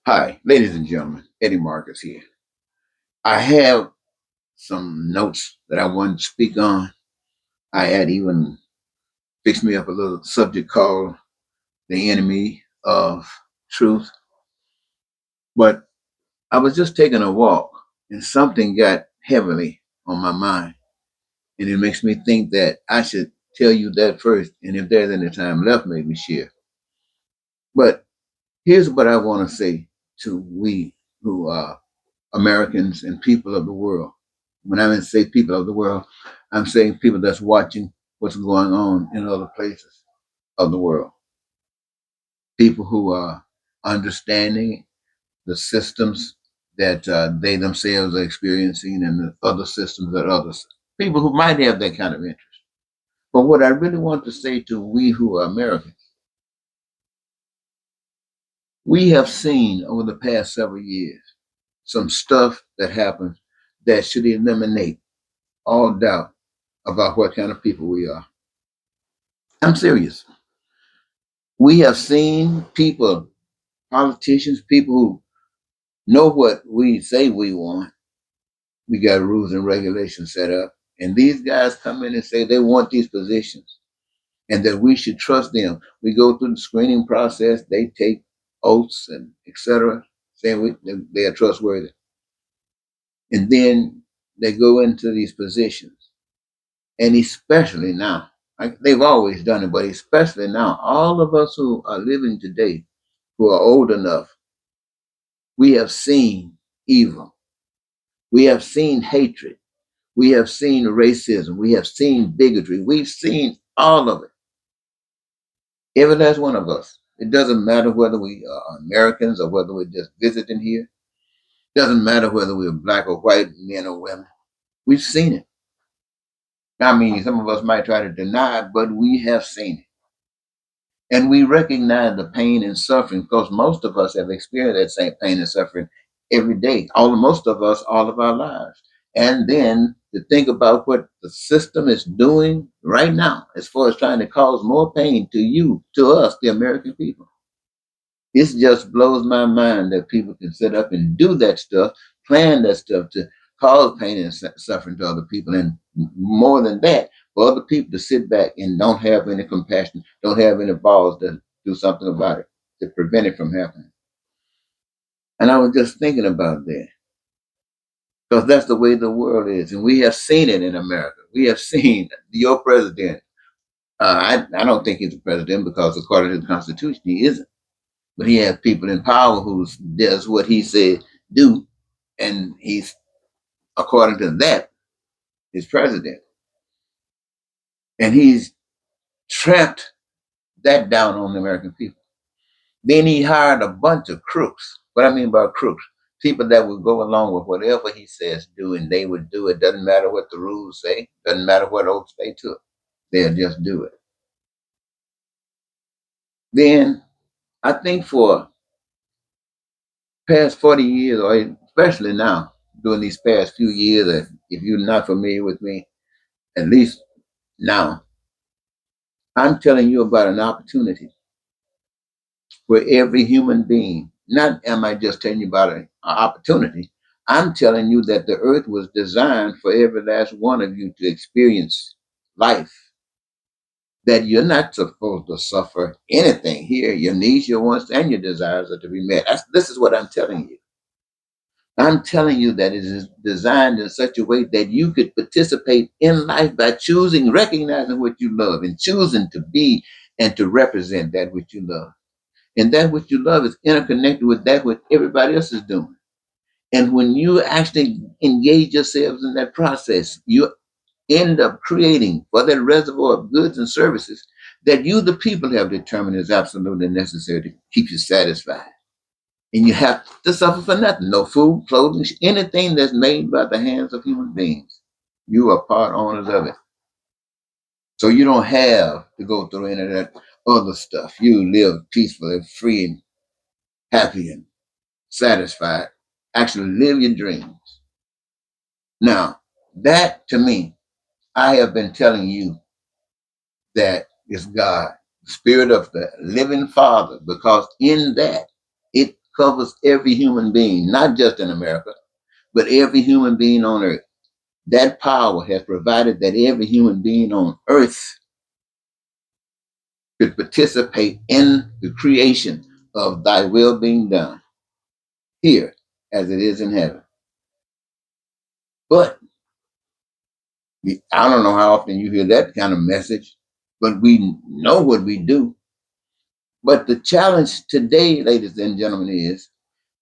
Hi, ladies and gentlemen. Eddie Marcus here. I have some notes that I wanted to speak on. I had even fixed me up a little subject called The Enemy of Truth. But I was just taking a walk and something got heavily on my mind. And it makes me think that I should tell you that first. And if there's any time left, maybe share. But here's what I want to say to we who are Americans and people of the world. When I say people of the world, I'm saying people that's watching what's going on in other places of the world. People who are understanding the systems that they themselves are experiencing and the other systems that others, people who might have that kind of interest. But what I really want to say to we who are Americans, we have seen over the past several years some stuff that happens that should eliminate all doubt about what kind of people we are. I'm serious. We have seen people, politicians, people who know what we say we want. We got rules and regulations set up. And these guys come in and say they want these positions and that we should trust them. We go through the screening process. They take oaths and etc., saying they are trustworthy. And then they go into these positions. And especially now, like they've always done it, but especially now, all of us who are living today, who are old enough, we have seen evil. We have seen hatred. We have seen racism. We have seen bigotry. We've seen all of it. Every last one of us. It doesn't matter whether we are Americans or whether we're just visiting here. It doesn't matter whether we're black or white, men or women. We've seen it. I mean, some of us might try to deny it, but we have seen it. And we recognize the pain and suffering because most of us have experienced that same pain and suffering every day, most of us, all of our lives. And then to think about what the system is doing right now, as far as trying to cause more pain to you, to us, the American people. It just blows my mind that people can sit up and do that stuff, plan that stuff to cause pain and suffering to other people. And more than that, for other people to sit back and don't have any compassion, don't have any balls to do something about it, to prevent it from happening. And I was just thinking about that because that's the way the world is. And we have seen it in America. We have seen your president. I don't think he's a president because according to the Constitution, he isn't. But he has people in power who does what he said do, and he's according to that is president, and he's tramped that down on the American people. Then he hired a bunch of crooks. What I mean by crooks, people that would go along with whatever he says do, and they would do it. Doesn't matter what the rules say. Doesn't matter what oaths they took. They'll just do it. Then I think for past 40 years, or especially now, during these past few years, if you're not familiar with me, at least now, I'm telling you about an opportunity for every human being. Not am I just telling you about an opportunity. I'm telling you that the earth was designed for every last one of you to experience life. That you're not supposed to suffer anything here. Your needs, your wants, and your desires are to be met. This is what I'm telling you. I'm telling you that it is designed in such a way that you could participate in life by choosing, recognizing what you love, and choosing to be and to represent that which you love. And that which you love is interconnected with that what everybody else is doing. And when you actually engage yourselves in that process, you end up creating for that reservoir of goods and services that you, the people, have determined is absolutely necessary to keep you satisfied. And you have to suffer for nothing. No food, clothing, anything that's made by the hands of human beings. You are part owners of it. So you don't have to go through any of that other stuff. You live peacefully, free, and happy and satisfied. Actually live your dreams. Now, that to me, I have been telling you that is God, the spirit of the living Father, because in that it covers every human being, not just in America, but every human being on earth. That power has provided that every human being on earth could participate in the creation of thy will being done here as it is in heaven. But I don't know how often you hear that kind of message, but we know what we do. But the challenge today, ladies and gentlemen, is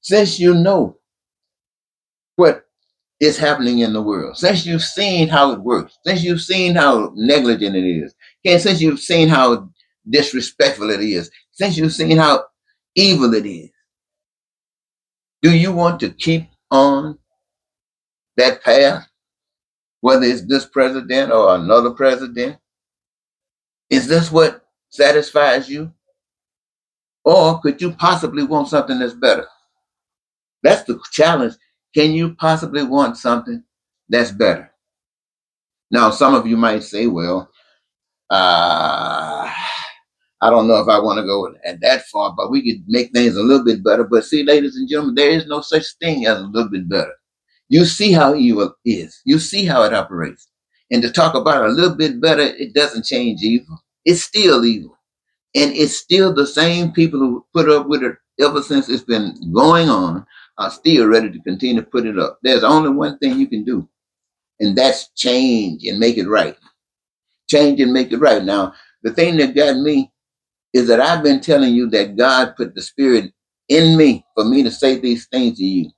since you know what is happening in the world, since you've seen how it works, since you've seen how negligent it is, and since you've seen how disrespectful it is, since you've seen how evil it is, do you want to keep on that path, whether it's this president or another president? Is this what satisfies you? Or could you possibly want something that's better? That's the challenge. Can you possibly want something that's better? Now, some of you might say, well, I don't know if I want to go at that far, but we could make things a little bit better. But see, ladies and gentlemen, there is no such thing as a little bit better. You see how evil is. You see how it operates. And to talk about a little bit better, it doesn't change evil. It's still evil. And it's still the same people who put up with it ever since it's been going on are still ready to continue to put it up. There's only one thing you can do, and that's change and make it right. Change and make it right. Now, the thing that got me is that I've been telling you that God put the Spirit in me for me to say these things to you.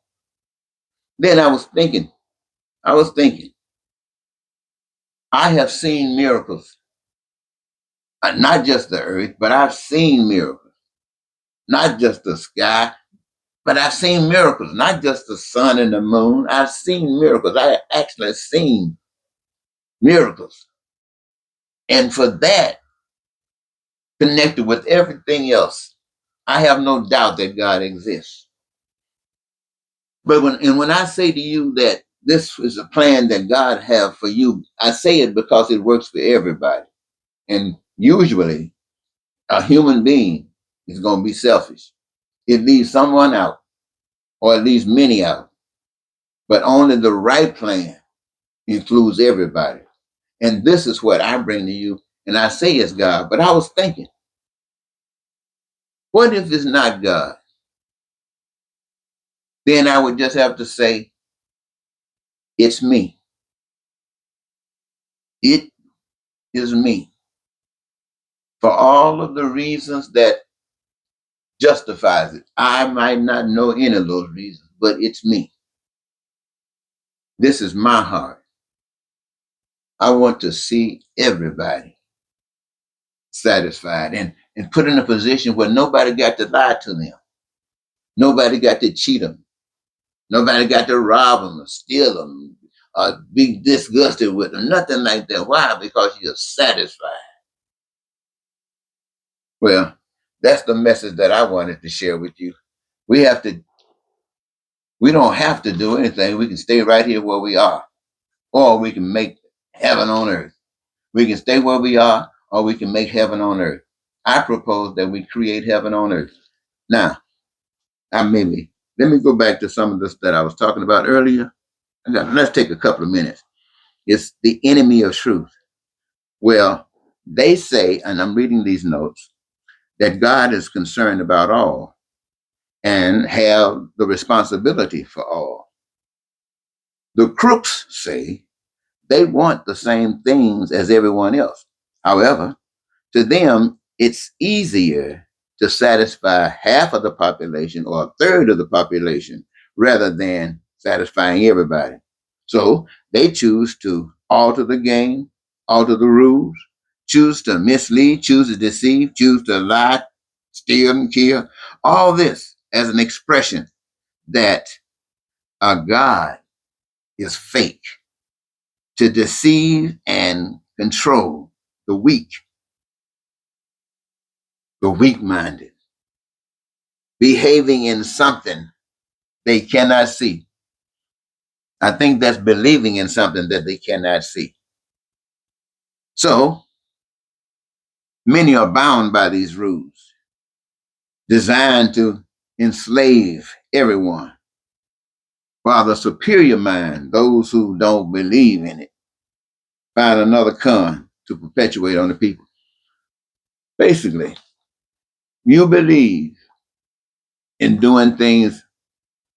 Then I was thinking, I have seen miracles, not just the earth, but I've seen miracles, not just the sky, but I've seen miracles, not just the sun and the moon. I've seen miracles. I actually seen miracles. And for that, connected with everything else, I have no doubt that God exists. But when I say to you that this is a plan that God have for you, I say it because it works for everybody. And usually a human being is going to be selfish. It leaves someone out or it leaves many out. But only the right plan includes everybody. And this is what I bring to you. And I say it's God. But I was thinking, what if it's not God? Then I would just have to say, it's me. It is me. For all of the reasons that justifies it. I might not know any of those reasons, but it's me. This is my heart. I want to see everybody satisfied and put in a position where nobody got to lie to them. Nobody got to cheat them. Nobody got to rob them or steal them or be disgusted with them. Nothing like that. Why? Because you're satisfied. Well, that's the message that I wanted to share with you. We don't have to do anything. We can stay right here where we are, or we can make heaven on earth. We can stay where we are, or we can make heaven on earth. I propose that we create heaven on earth. Now, let me go back to some of this that I was talking about earlier. Let's take a couple of minutes. It's the enemy of truth. Well, they say, and I'm reading these notes, that God is concerned about all and have the responsibility for all. The crooks say they want the same things as everyone else. However, to them, it's easier to satisfy half of the population or a third of the population rather than satisfying everybody. So they choose to alter the game, alter the rules, choose to mislead, choose to deceive, choose to lie, steal, and kill. All this as an expression that a God is fake, to deceive and control the weak-minded, behaving in something they cannot see. I think that's believing in something that they cannot see. So many are bound by these rules, designed to enslave everyone, while the superior mind, those who don't believe in it, find another con to perpetuate on the people. Basically, you believe in doing things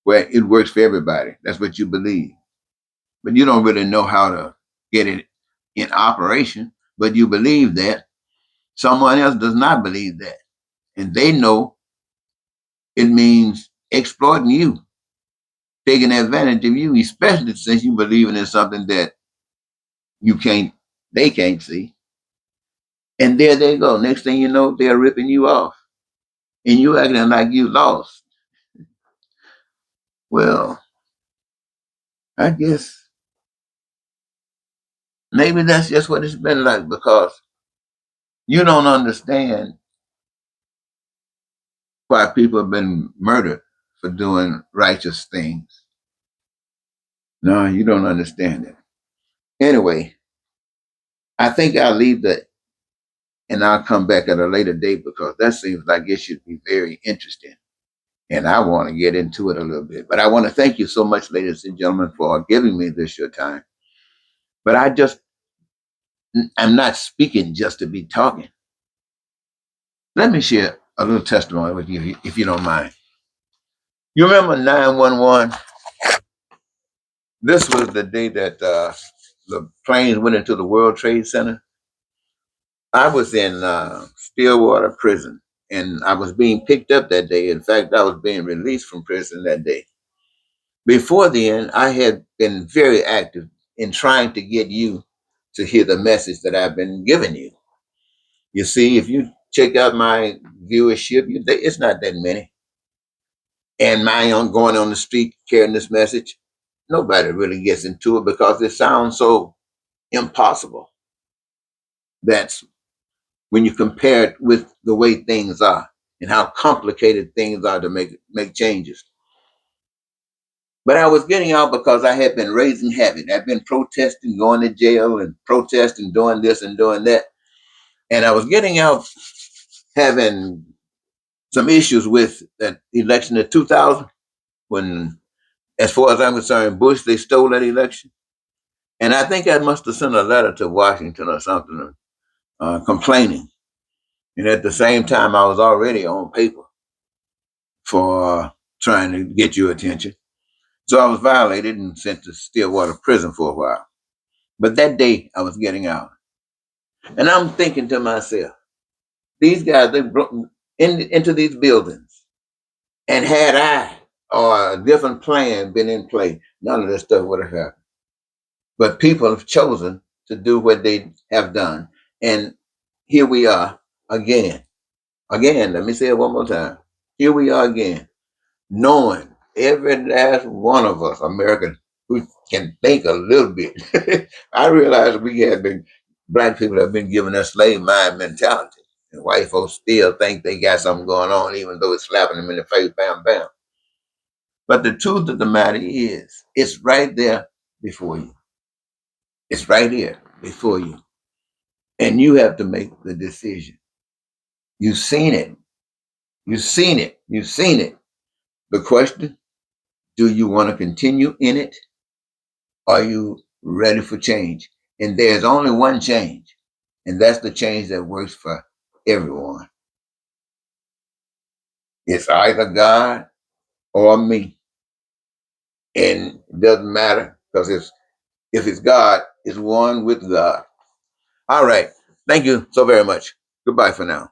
where it works for everybody. That's what you believe. But you don't really know how to get it in operation, but you believe that. Someone else does not believe that. And they know it means exploiting you, taking advantage of you, especially since you believing in something that you can't, they can't see. And there they go. Next thing you know, they're ripping you off. And you acting like you lost. Well, I guess maybe that's just what it's been like because you don't understand why people have been murdered for doing righteous things. No, you don't understand it. Anyway, I think I'll leave that and I'll come back at a later date because that seems like it should be very interesting. And I want to get into it a little bit. But I want to thank you so much, ladies and gentlemen, for giving me this your time. But I'm not speaking just to be talking. Let me share a little testimony with you, if you don't mind. You remember 911? This was the day that the planes went into the World Trade Center. I was in Stillwater Prison, and I was being picked up that day. In fact, I was being released from prison that day. Before then, I had been very active in trying to get you to hear the message that I've been giving you. You see, if you check out my viewership, it's not that many. And my own going on the street carrying this message, nobody really gets into it because it sounds so impossible. That's when you compare it with the way things are and how complicated things are to make changes. But I was getting out because I had been raising habit. I'd been protesting, going to jail and protesting, doing this and doing that. And I was getting out having some issues with that election of 2000 when, as far as I'm concerned, Bush, they stole that election. And I think I must have sent a letter to Washington or something complaining. And at the same time, I was already on paper for trying to get your attention. So I was violated and sent to Stillwater prison for a while. But that day I was getting out. And I'm thinking to myself, these guys, they broke into these buildings. And had I or a different plan been in play, none of this stuff would have happened. But people have chosen to do what they have done. And here we are again. Again, let me say it one more time. Here we are again, knowing every last one of us Americans who can think a little bit. I realize we have been, black people have been given a slave mind mentality. And white folks still think they got something going on, even though it's slapping them in the face, bam, bam. But the truth of the matter is, it's right there before you. It's right here before you. And you have to make the decision. You've seen it. You've seen it. You've seen it. The question, do you want to continue in it? Are you ready for change? And there's only one change, and that's the change that works for everyone. It's either God or me. And it doesn't matter because if it's God, it's one with God. All right. Thank you so very much. Goodbye for now.